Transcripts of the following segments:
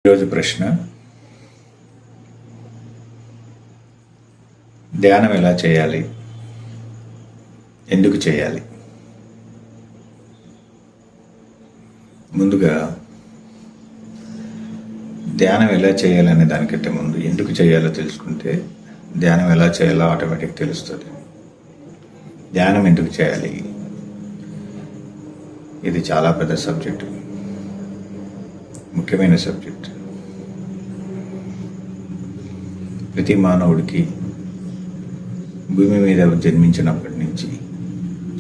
ఈరోజు ప్రశ్న, ధ్యానం ఎలా చేయాలి, ఎందుకు చేయాలి? ముందుగా ధ్యానం ఎలా చేయాలనే దానికంటే ముందు ఎందుకు చేయాలో తెలుసుకుంటే ధ్యానం ఎలా చేయాలో ఆటోమేటిక్ తెలుస్తుంది. ధ్యానం ఎందుకు చేయాలి? ఇది చాలా పెద్ద సబ్జెక్టు, ముఖ్యమైన సబ్జెక్ట్. ప్రతి మానవుడికి భూమి మీద జన్మించినప్పటి నుంచి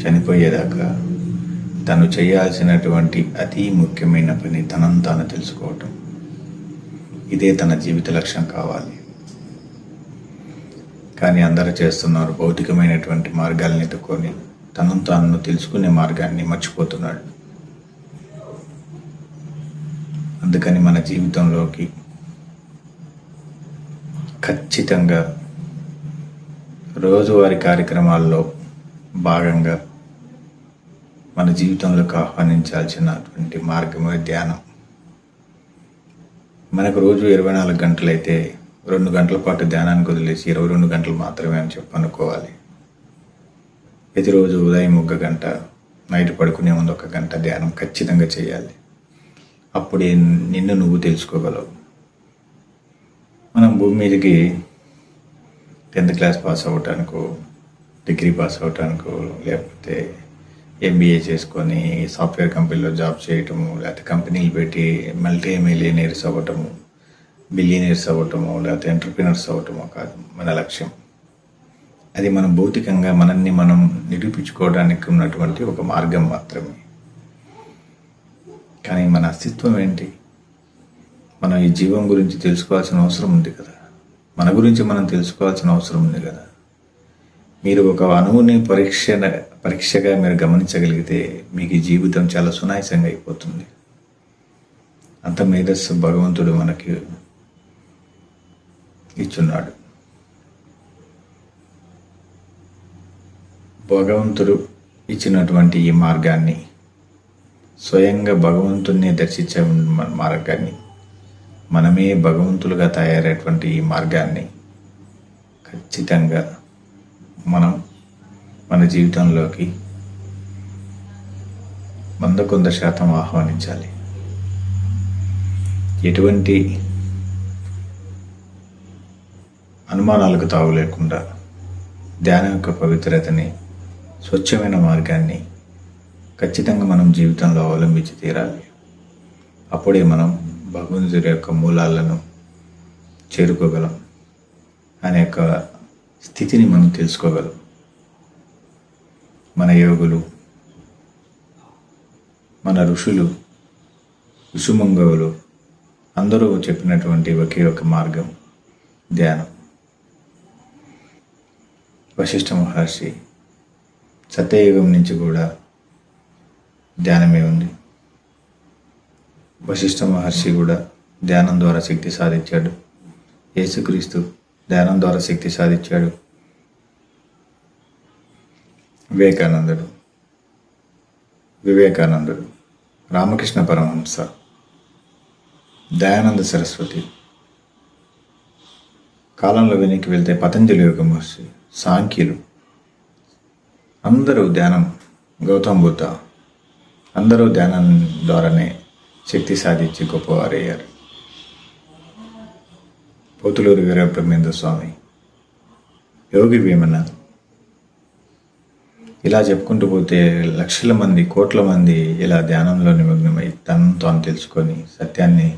చనిపోయేదాకా తను చేయాల్సినటువంటి అతి ముఖ్యమైన పని తనను తాను తెలుసుకోవటం. ఇదే తన జీవిత లక్ష్యం కావాలి. కానీ అందరూ చేస్తున్నారు, భౌతికమైనటువంటి మార్గాలను ఎత్తుకొని తనను తాను తెలుసుకునే మార్గాన్ని మర్చిపోతున్నాడు. అందుకని మన జీవితంలోకి ఖచ్చితంగా రోజువారీ కార్యక్రమాల్లో భాగంగా మన జీవితంలోకి ఆహ్వానించాల్సినటువంటి మార్గమే ధ్యానం. మనకు రోజు 24 గంటలైతే 2 గంటల పాటు ధ్యానానికి వదిలేసి 22 గంటలు మాత్రమే అని చెప్పి అనుకోవాలి. ప్రతిరోజు ఉదయం 1 గంట, నైట్ పడుకునే ముందు 1 గంట ధ్యానం ఖచ్చితంగా చేయాలి. అప్పుడే నిన్ను నువ్వు తెలుసుకోగలవు. మనం భూమి మీదకి 10th క్లాస్ పాస్ అవ్వటానికో, డిగ్రీ పాస్ అవ్వటానికో, లేకపోతే MBA చేసుకొని సాఫ్ట్వేర్ కంపెనీలో జాబ్ చేయటము, లేకపోతే కంపెనీలు పెట్టి మల్టీ మిలియనీర్స్ అవ్వటము, బిలియనీర్స్ అవ్వటము, లేకపోతే ఎంటర్ప్రినర్స్ అవ్వటము కాదు మన లక్ష్యం. అది మనం భౌతికంగా మనల్ని మనం నిరూపించుకోవడానికి ఉన్నటువంటి ఒక మార్గం మాత్రమే. కానీ మన అస్తిత్వం ఏంటి? మనం ఈ జీవం గురించి తెలుసుకోవాల్సిన అవసరం ఉంది కదా. మన గురించి మనం తెలుసుకోవాల్సిన అవసరం ఉంది కదా. మీరు ఒక అణువుని పరీక్షగా మీరు గమనించగలిగితే మీకు ఈ జీవితం చాలా సునాయాసంగా అయిపోతుంది. అంత మేధస్సు భగవంతుడు మనకి ఇచ్చున్నాడు. భగవంతుడు ఇచ్చినటువంటి ఈ మార్గాన్ని, స్వయంగా భగవంతుడిని దర్శించే మార్గాన్ని, మనమే భగవంతులుగా తయారయ్యేటువంటి ఈ మార్గాన్ని ఖచ్చితంగా మనం మన జీవితంలోకి 100% ఆహ్వానించాలి. ఎటువంటి అనుమానాలకు తావు లేకుండా ధ్యానం యొక్క పవిత్రతని, స్వచ్ఛమైన మార్గాన్ని ఖచ్చితంగా మనం జీవితంలో అవలంబించి తీరాలి. అప్పుడే మనం భగవంతుడి యొక్క మూలాలను చేరుకోగలం అనే యొక్క స్థితిని మనం తెలుసుకోగలం. మన యోగులు, మన ఋషులు, ఋషుమంగవులు అందరూ చెప్పినటువంటి ఒకే ఒక మార్గం ధ్యానం. వశిష్ఠ మహర్షి సత్యయుగం నుంచి కూడా ధ్యానమే ఉంది. వశిష్ఠ మహర్షి కూడా ధ్యానం ద్వారా శక్తి సాధించాడు. యేసుక్రీస్తు ధ్యానం ద్వారా శక్తి సాధించాడు. వివేకానందుడు, రామకృష్ణ పరమహంస, దయానంద సరస్వతి, కాలంలో వెనక్కి వెళ్తే పతంజలి యోగ మహర్షి, సాంఖ్యులు అందరూ ధ్యానం, గౌతమ్ బుద్ధ అందరూ ధ్యానం ద్వారానే శక్తి సాధించి గొప్పవారయ్యారు. పోతులూరి వీరబ్రహ్మేంద్ర స్వామి, యోగి వేమన, ఇలా చెప్పుకుంటూ పోతే లక్షల మంది, కోట్ల మంది ఇలా ధ్యానంలో నిమగ్నమై తనను తాను తెలుసుకొని సత్యాన్ని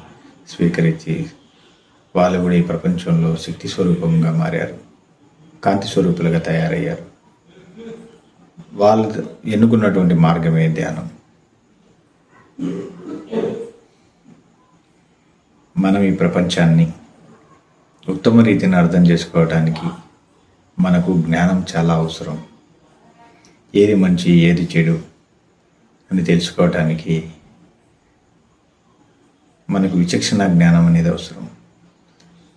స్వీకరించి వాళ్ళు కూడా ఈ ప్రపంచంలో శక్తి స్వరూపంగా మారారు, కాంతి స్వరూపులుగా తయారయ్యారు. వాళ్ళు ఎన్నుకున్నటువంటి మార్గమే ధ్యానం. మనం ఈ ప్రపంచాన్ని ఉత్తమ రీతిని అర్థం చేసుకోవడానికి మనకు జ్ఞానం చాలా అవసరం. ఏది మంచి, ఏది చెడు అని తెలుసుకోవటానికి మనకు విచక్షణ జ్ఞానం అనేది అవసరం.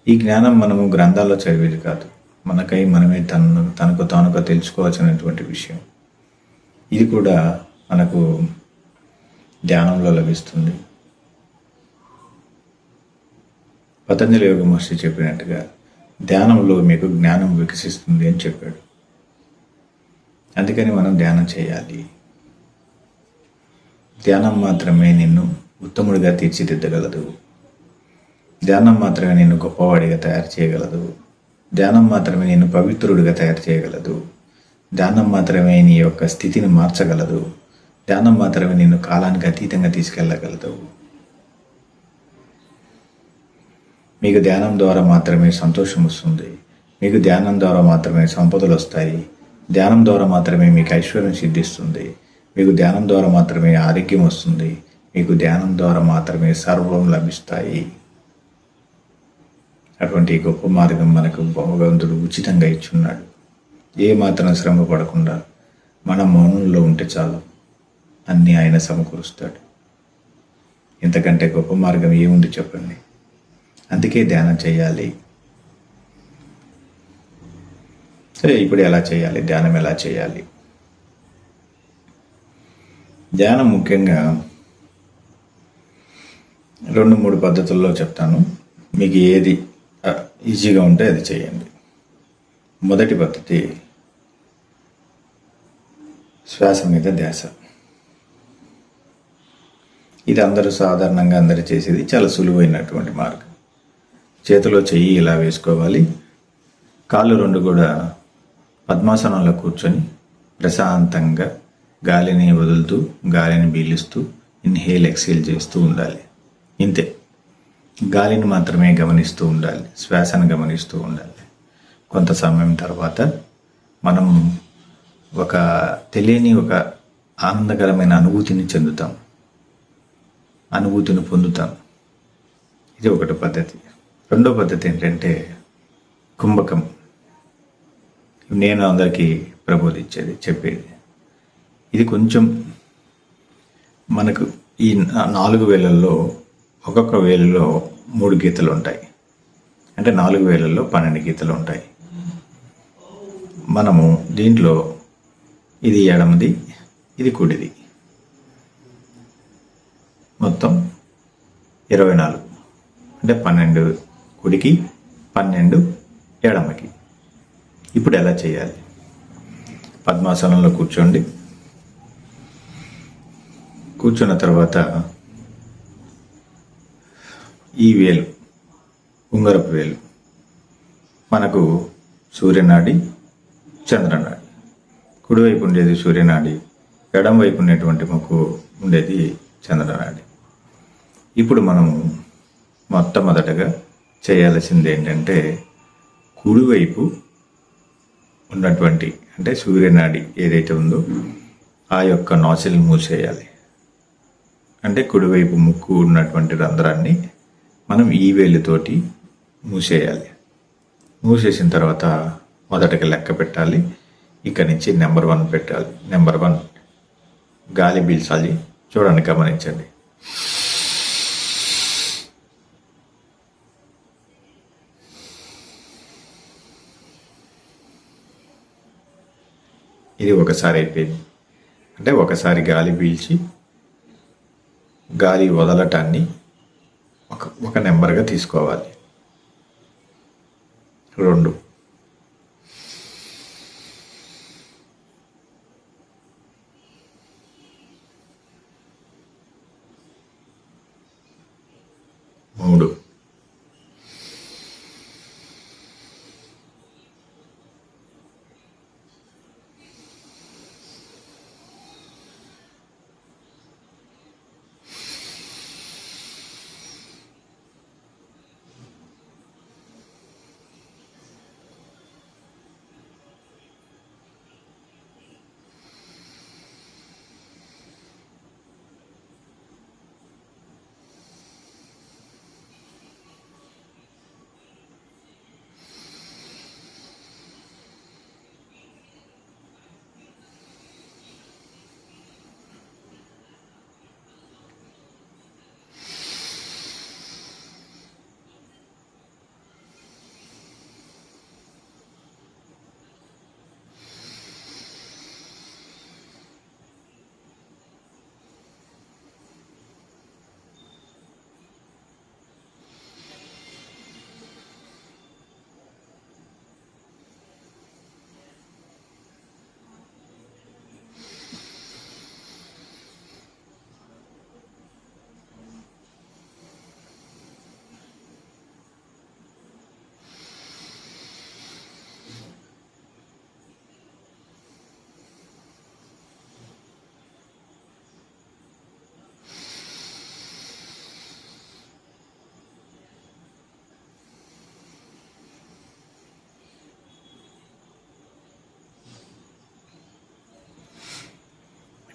ఈ జ్ఞానం మనము గ్రంథాల్లో చదివేది కాదు, మనకై మనమే తనకు తానుగా తెలుసుకోవాల్సినటువంటి విషయం. ఇది కూడా మనకు ధ్యానంలో లభిస్తుంది. పతంజలి యోగ మహర్షి చెప్పినట్టుగా ధ్యానంలో మీకు జ్ఞానం వికసిస్తుంది అని చెప్పాడు. అందుకని మనం ధ్యానం చేయాలి. ధ్యానం మాత్రమే నిన్ను ఉత్తముడిగా తీర్చిదిద్దగలదు. ధ్యానం మాత్రమే నిన్ను గొప్పవాడిగా తయారు చేయగలదు. ధ్యానం మాత్రమే నిన్ను పవిత్రుడిగా తయారు చేయగలదు. ధ్యానం మాత్రమే నీ యొక్క స్థితిని మార్చగలదు. ధ్యానం మాత్రమే నిన్ను కాలానికి అతీతంగా తీసుకెళ్ళగలదు. మీకు ధ్యానం ద్వారా మాత్రమే సంతోషం వస్తుంది. మీకు ధ్యానం ద్వారా మాత్రమే సంపదలు వస్తాయి. ధ్యానం ద్వారా మాత్రమే మీకు ఐశ్వర్యం సిద్ధిస్తుంది. మీకు ధ్యానం ద్వారా మాత్రమే ఆరోగ్యం వస్తుంది. మీకు ధ్యానం ద్వారా మాత్రమే సర్వం లభిస్తాయి. అటువంటి గొప్ప మార్గం మనకు భగవంతుడు ఉచితంగా ఇచ్చున్నాడు. ఏ మాత్రం శ్రమ పడకుండా మనం మౌనంలో ఉంటే చాలు, అన్నీ ఆయన సమకూరుస్తాడు. ఇంతకంటే గొప్ప మార్గం ఏముంది చెప్పండి? అందుకే ధ్యానం చేయాలి. సరే, ఇప్పుడు ఎలా చేయాలి? ధ్యానం ఎలా చేయాలి? ధ్యానం ముఖ్యంగా 2-3 పద్ధతుల్లో చెప్తాను. మీకు ఏది ఈజీగా ఉంటే అది చేయండి. మొదటి పద్ధతి శ్వాస మీద ధ్యాస. ఇది అందరూ సాధారణంగా అందరూ చేసేది, చాలా సులువైనటువంటి మార్గం. చేతిలో చెయ్యి ఇలా వేసుకోవాలి. కాళ్ళు 2 కూడా పద్మాసనంలో కూర్చొని ప్రశాంతంగా గాలిని వదులుతూ గాలిని పీలుస్తూ ఇన్హేల్ ఎక్సేల్ చేస్తూ ఉండాలి. ఇంతే. గాలిని మాత్రమే గమనిస్తూ ఉండాలి, శ్వాసను గమనిస్తూ ఉండాలి. కొంత సమయం తర్వాత మనం ఒక తెలియని ఒక ఆనందకరమైన అనుభూతిని చెందుతాం, అనుభూతిని పొందుతాం. ఇది ఒకటి పద్ధతి. రెండో పద్ధతి ఏంటంటే కుంభకం. నేను అందరికీ చెప్పేది ఇది. కొంచెం మనకు ఈ 4 వేలల్లో ఒక్కొక్క వేలులో 3 గీతలు ఉంటాయి. అంటే 4 వేలల్లో 12 గీతలు ఉంటాయి. మనము దీంట్లో ఇది ఎడమది, ఇది కుడిది, మొత్తం 24. అంటే 12 కుడికి, 12 ఎడమకి. ఇప్పుడు ఎలా చేయాలి? పద్మాసనంలో కూర్చోండి. కూర్చున్న తర్వాత ఈ వేలు, ఉంగరపు వేలు మనకు సూర్యనాడి, చంద్రనాడి. కుడివైపు ఉండేది సూర్యనాడి, ఎడం వైపు ఉండేటువంటి ముక్కు ఉండేది చంద్రనాడి. ఇప్పుడు మనము మొట్టమొదటగా చేయాల్సింది ఏంటంటే కుడివైపు ఉన్నటువంటి అంటే సూర్యనాడి ఏదైతే ఉందో ఆ యొక్క నాసిల్ మూసేయాలి. అంటే కుడివైపు ముక్కు ఉన్నటువంటి రంధ్రాన్ని మనం ఈ వేలుతోటి మూసేయాలి. మూసేసిన తర్వాత మొదటగా లెక్క పెట్టాలి. ఇక్కడి నుంచి నెంబర్ 1 పెట్టాలి. నెంబర్ 1 గాలి పీల్చాలి. చూడండి, గమనించండి. ఇది ఒకసారి అయిపోయింది. అంటే ఒకసారి గాలి పీల్చి గాలి వదలటాన్ని ఒక నెంబర్గా తీసుకోవాలి. 2, 3, 4.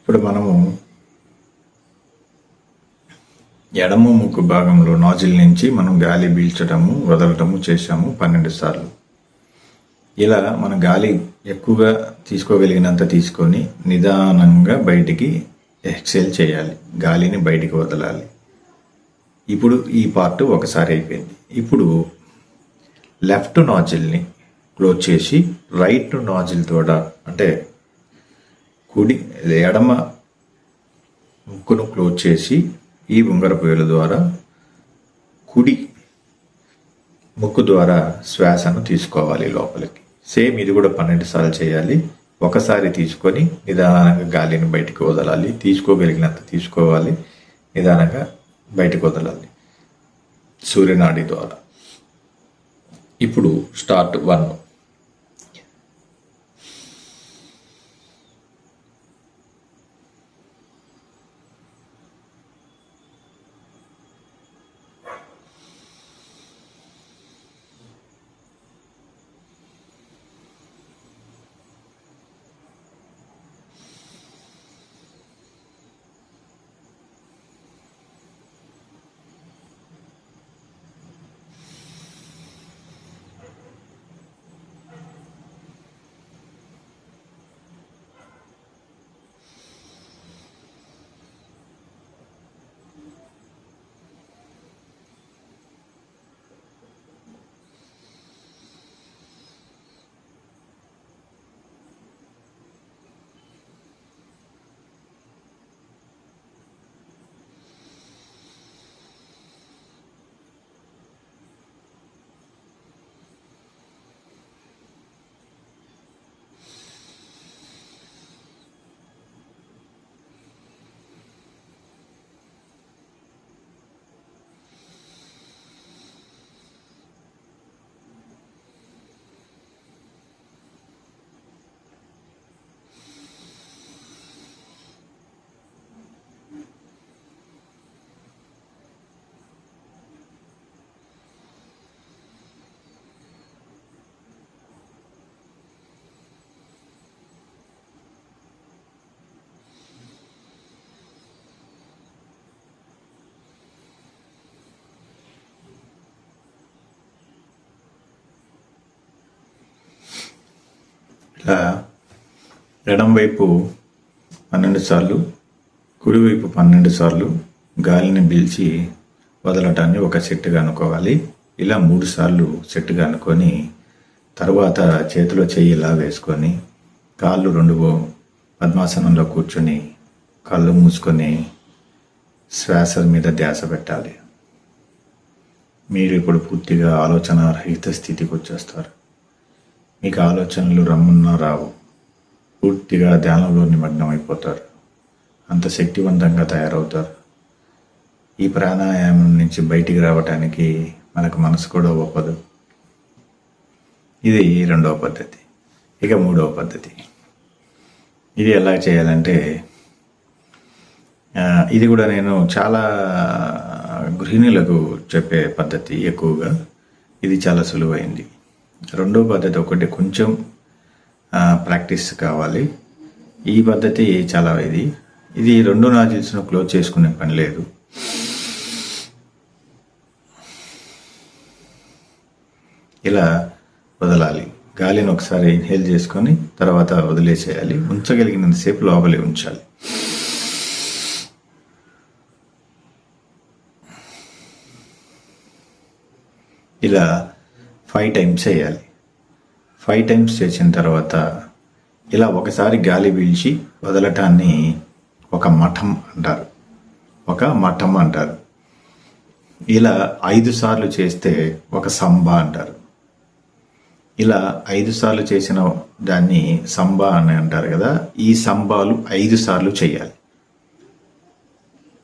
ఇప్పుడు మనము ఎడమ ముక్కు భాగంలో నాజిల్ నుంచి మనం గాలి పీల్చడము వదలటము చేశాము 12 సార్లు. ఇలా మనం గాలి ఎక్కువగా తీసుకోగలిగినంత తీసుకొని నిదానంగా బయటికి ఎక్సేల్ చేయాలి, గాలిని బయటికి వదలాలి. ఇప్పుడు ఈ పార్ట్ ఒకసారి అయిపోయింది. ఇప్పుడు లెఫ్ట్ నాజిల్ని క్లోజ్ చేసి రైట్ నాజిల్ ద్వారా, అంటే ఎడమ ముక్కును క్లోజ్ చేసి ఈ ఉంగరపు వేలు ద్వారా కుడి ముక్కు ద్వారా శ్వాసను తీసుకోవాలి లోపలికి. సేమ్ ఇది కూడా 12 సార్లు చేయాలి. ఒకసారి తీసుకొని నిదానంగా గాలిని బయటికి వదలాలి, తీసుకోగలిగినంత తీసుకోవాలి, నిదానంగా బయటికి వదలాలి సూర్యనాడి ద్వారా. ఇప్పుడు స్టార్ట్ 1. ఇలా ఎడం వైపు 12 సార్లు, కుడివైపు 12 సార్లు గాలిని పీల్చి వదలటాన్ని ఒక సెట్గా అనుకోవాలి. ఇలా 3 సార్లు సెట్గా అనుకొని తర్వాత చేతిలో చెయ్యి ఇలా వేసుకొని కాళ్ళు 2 పద్మాసనంలో కూర్చొని కళ్ళు మూసుకొని శ్వాస మీద ధ్యాస పెట్టాలి. మీరు ఇప్పుడు పూర్తిగా ఆలోచన రహిత స్థితికి వచ్చేస్తారు. మీకు ఆలోచనలు రమ్మన్నా రావు. పూర్తిగా ధ్యానంలో నిమగ్నం అయిపోతారు. అంత శక్తివంతంగా తయారవుతారు. ఈ ప్రాణాయామం నుంచి బయటికి రావటానికి మనకు మనసు కూడా ఒప్పదు. ఇది 2వ పద్ధతి. ఇక 3వ పద్ధతి. ఇది ఎలా చేయాలంటే, ఇది కూడా నేను చాలా గృహిణులకు చెప్పే పద్ధతి ఎక్కువగా. ఇది చాలా సులువైంది. 2వ పద్ధతి ఒకటి కొంచెం ప్రాక్టీస్ కావాలి. ఈ పద్ధతి చాలా ఇది 2 నాజిల్స్ను క్లోజ్ చేసుకునే పని లేదు. ఇలా వదలాలి. గాలిని ఒకసారి ఇన్హేల్ చేసుకొని తర్వాత వదిలేసేయాలి. ఉంచగలిగినంతసేపు లోపలే ఉంచాలి. ఇలా 5 టైమ్స్ చేయాలి. 5 టైమ్స్ చేసిన తర్వాత ఇలా ఒకసారి గాలి పీల్చి వదలటాన్ని ఒక మఠం అంటారు. ఇలా 5 సార్లు చేస్తే ఒక సంబా అంటారు. ఇలా 5 సార్లు చేసిన దాన్ని సంబా అని అంటారు కదా. ఈ సంబాలు 5 సార్లు చేయాలి.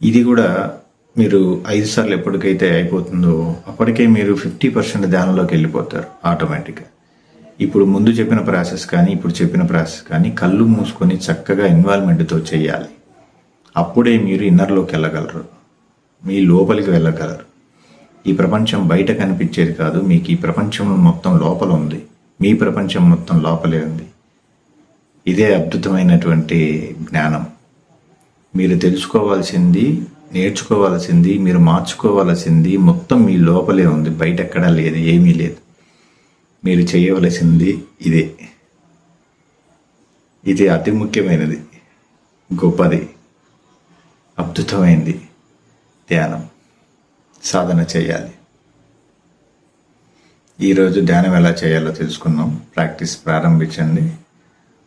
ఇది కూడా మీరు 5 సార్లు ఎప్పటికైతే అయిపోతుందో అప్పటికే మీరు 50% ధ్యానంలోకి వెళ్ళిపోతారు ఆటోమేటిక్గా. ఇప్పుడు ముందు చెప్పిన ప్రాసెస్ కానీ ఇప్పుడు చెప్పిన ప్రాసెస్ కానీ కళ్ళు మూసుకొని చక్కగా ఇన్వాల్వ్మెంట్తో చేయాలి. అప్పుడే మీరు ఇన్నర్లోకి వెళ్ళగలరు, మీ లోపలికి వెళ్ళగలరు. ఈ ప్రపంచం బయట కనిపించేది కాదు. మీకు ఈ ప్రపంచం మొత్తం లోపల ఉంది. మీ ప్రపంచం మొత్తం లోపలే ఉంది. ఇదే అద్భుతమైనటువంటి జ్ఞానం. మీరు తెలుసుకోవాల్సింది, నేర్చుకోవాల్సింది, మీరు మార్చుకోవాల్సింది మొత్తం మీ లోపలే ఉంది. బయట ఎక్కడా లేదు, ఏమీ లేదు. మీరు చేయవలసింది ఇదే. ఇది అతి ముఖ్యమైనది, గొప్పది, అద్భుతమైంది. ధ్యానం సాధన చేయాలి. ఈరోజు ధ్యానం ఎలా చేయాలో తెలుసుకుందాం. ప్రాక్టీస్ ప్రారంభించండి.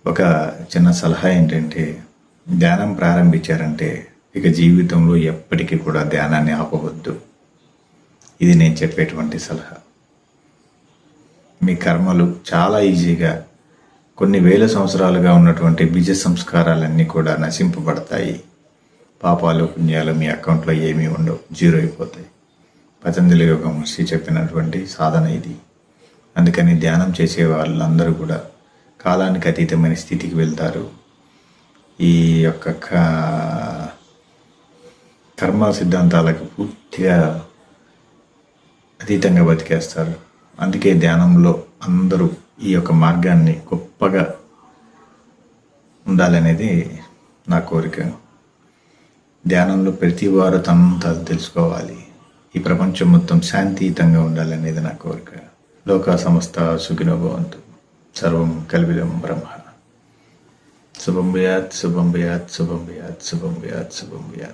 ఒక చిన్న సలహా ఏంటంటే, ధ్యానం ప్రారంభించారంటే ఇక జీవితంలో ఎప్పటికీ కూడా ధ్యానాన్ని ఆపవద్దు. ఇది నేను చెప్పేటువంటి సలహా. మీ కర్మలు చాలా ఈజీగా కొన్ని వేల సంవత్సరాలుగా ఉన్నటువంటి బీజ సంస్కారాలన్నీ కూడా నశింపబడతాయి. పాపాలు పుణ్యాలు మీ అకౌంట్లో ఏమీ ఉండవు, జీరో అయిపోతాయి. పతంజలి యోగ మహర్షి చెప్పినటువంటి సాధన ఇది. అందుకని ధ్యానం చేసే వాళ్ళందరూ కూడా కాలానికి అతీతమైన స్థితికి వెళ్తారు. ఈ యొక్క కర్మ సిద్ధాంతాలకు పూర్తిగా అతీతంగా బతికేస్తారు. అందుకే ధ్యానంలో అందరూ ఈ యొక్క మార్గాన్ని గొప్పగా ఉండాలనేది నా కోరిక. ధ్యానంలో ప్రతి వారు తనను తాను తెలుసుకోవాలి. ఈ ప్రపంచం మొత్తం శాంతియుతంగా ఉండాలనేది నా కోరిక. లోకా సమస్త సుఖినో భవంతు. సర్వం కల్విదం బ్రహ్మ. శుభం భయాత్, శుభం భయాత్, శుభం భయాత్, శుభం భయాత్, శుభం భయాత్.